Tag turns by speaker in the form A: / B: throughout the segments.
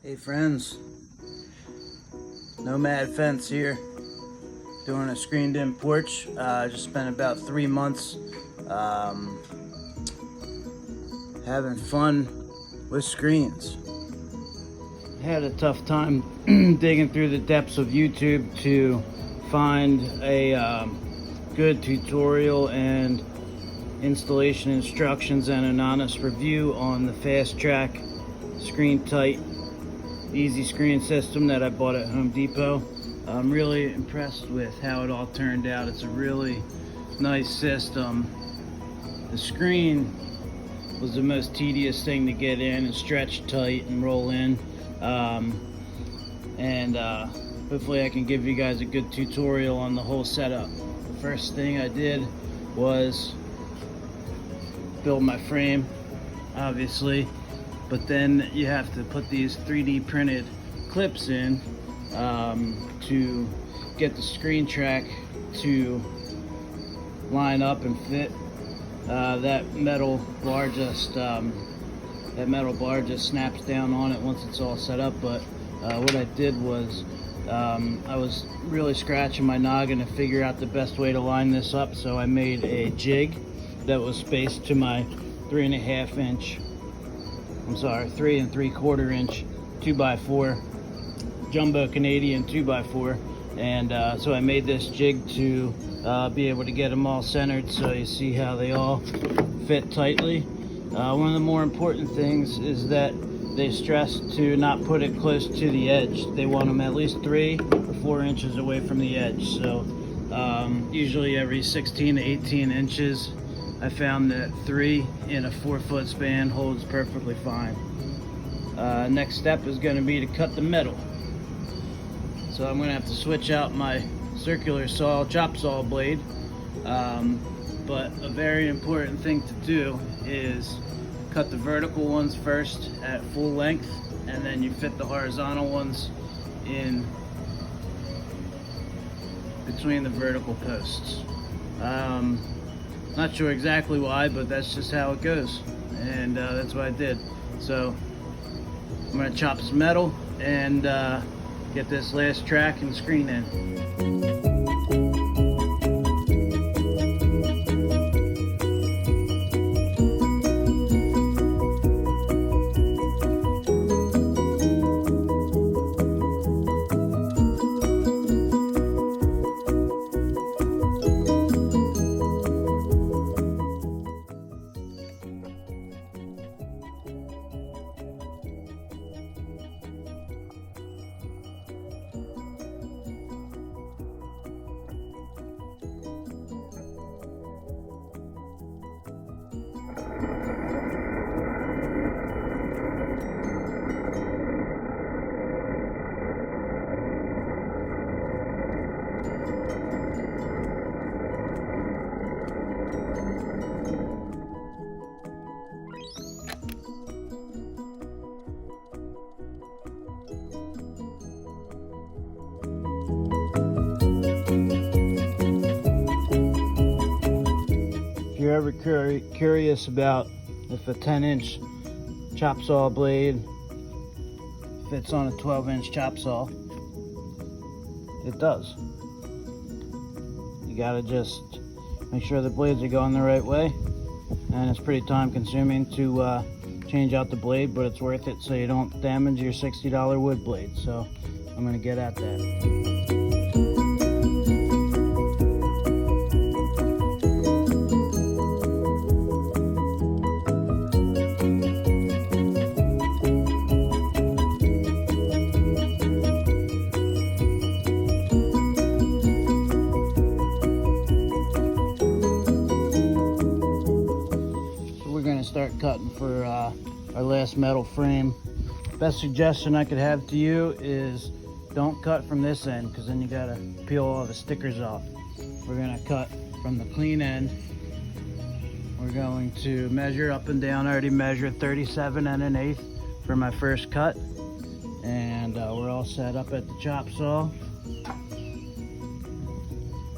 A: Hey friends, Nomad Fence here, doing a screened-in porch. Just spent about 3 months having fun with screens. I had a tough time digging through the depths of YouTube to find a good tutorial and installation instructions and an honest review on the Fast Track screen tight easy screen system that I bought at Home Depot. I'm really impressed with how it all turned out. It's a really nice system. The screen was the most tedious thing to get in and stretch tight and roll in, hopefully I can give you guys a good tutorial on the whole setup. The first thing I did was build my frame, obviously, but then you have to put these 3D printed clips in to get the screen track to line up and fit. That metal bar just snaps down on it once it's all set up. But what I did was I was really scratching my noggin to figure out the best way to line this up, so I made a jig that was spaced to my 3 3/4 inch 2x4 jumbo Canadian 2x4, and so I made this jig to be able to get them all centered, so you see how they all fit tightly. One of the more important things is that they stress to not put it close to the edge. They want them at least 3 or 4 inches away from the edge, so usually every 16 to 18 inches. I found that 3 in a 4-foot span holds perfectly fine. Next step is going to be to cut the metal. So I'm going to have to switch out my circular chop saw blade. But a very important thing to do is cut the vertical ones first at full length, and then you fit the horizontal ones in between the vertical posts. Not sure exactly why, but that's just how it goes, and that's what I did. So I'm going to chop some metal and get this last track and screen in. If you're ever curious about if a 10-inch chop saw blade fits on a 12-inch chop saw, it does. You gotta just make sure the blades are going the right way, and it's pretty time consuming to change out the blade, but it's worth it so you don't damage your $60 wood blade. So I'm gonna get at that. Start cutting for our last metal frame. Best suggestion I could have to you is don't cut from this end, because then you gotta peel all the stickers off. We're gonna cut from the clean end. We're going to measure up and down. I already measured 37 1/8 for my first cut, and we're all set up at the chop saw.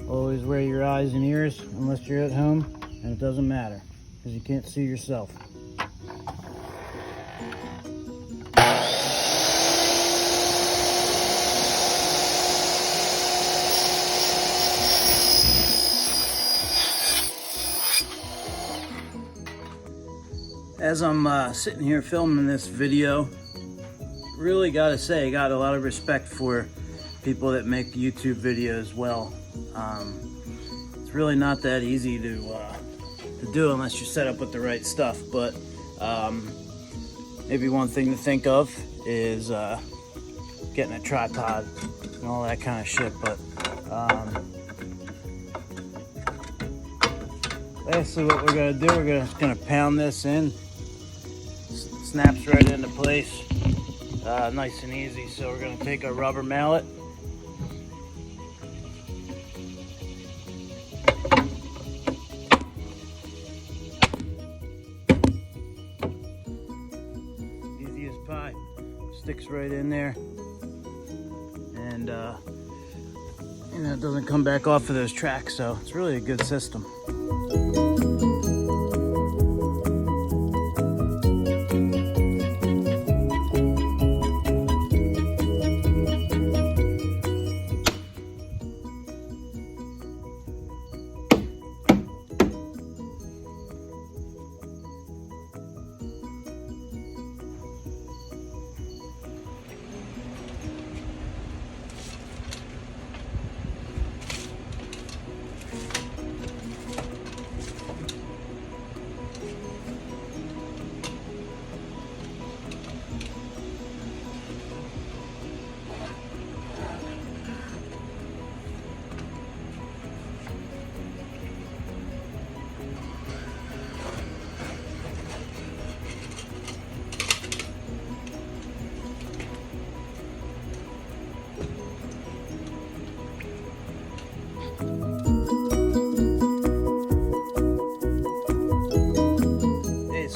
A: Always wear your eyes and ears unless you're at home, and it doesn't matter because you can't see yourself. As I'm sitting here filming this video, really gotta say, I got a lot of respect for people that make YouTube videos well. It's really not that easy to do unless you're set up with the right stuff, but maybe one thing to think of is getting a tripod and all that kind of shit. But basically what we're gonna do, we're just gonna pound this in. Snaps right into place, nice and easy. So we're gonna take a rubber mallet, easy as pie, sticks right in there, and you know, it doesn't come back off of those tracks, so it's really a good system.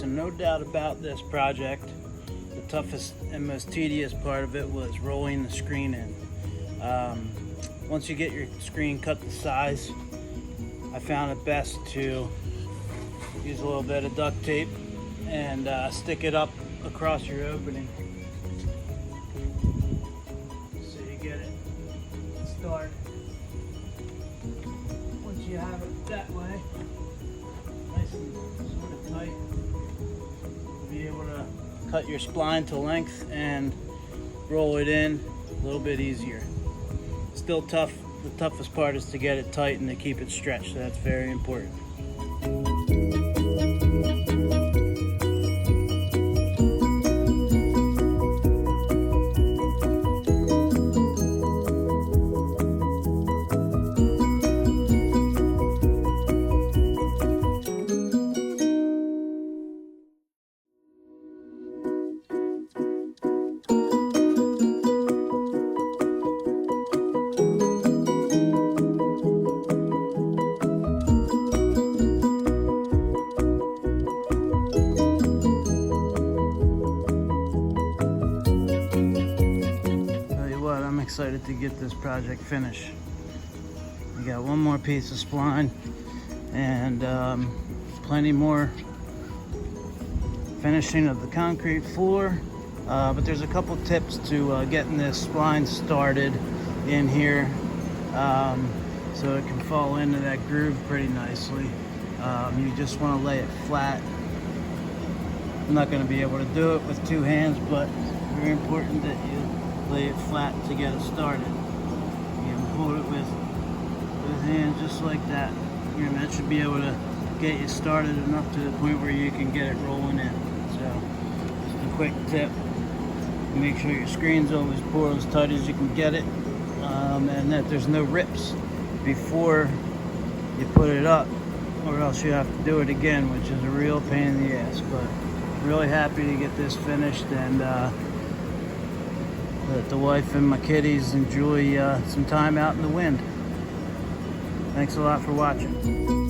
A: No doubt about this project, the toughest and most tedious part of it was rolling the screen in. Once you get your screen cut to size, I found it best to use a little bit of duct tape and stick it up across your opening so you get it started. Once you have it that way, nice and sort of tight, be able to cut your spline to length and roll it in a little bit easier. Still tough. The toughest part is to get it tight and to keep it stretched. So that's very important. Excited to get this project finished. We got one more piece of spline and plenty more finishing of the concrete floor, but there's a couple tips to getting this spline started in here so it can fall into that groove pretty nicely. You just want to lay it flat. I'm not going to be able to do it with two hands, but it's very important that you lay it flat to get it started. You can hold it with hands just like that. And that should be able to get you started enough to the point where you can get it rolling in. So, just a quick tip. Make sure your screen's always pulled as tight as you can get it, and that there's no rips before you put it up, or else you have to do it again, which is a real pain in the ass. But really happy to get this finished and let the wife and my kitties enjoy some time out in the wind. Thanks a lot for watching.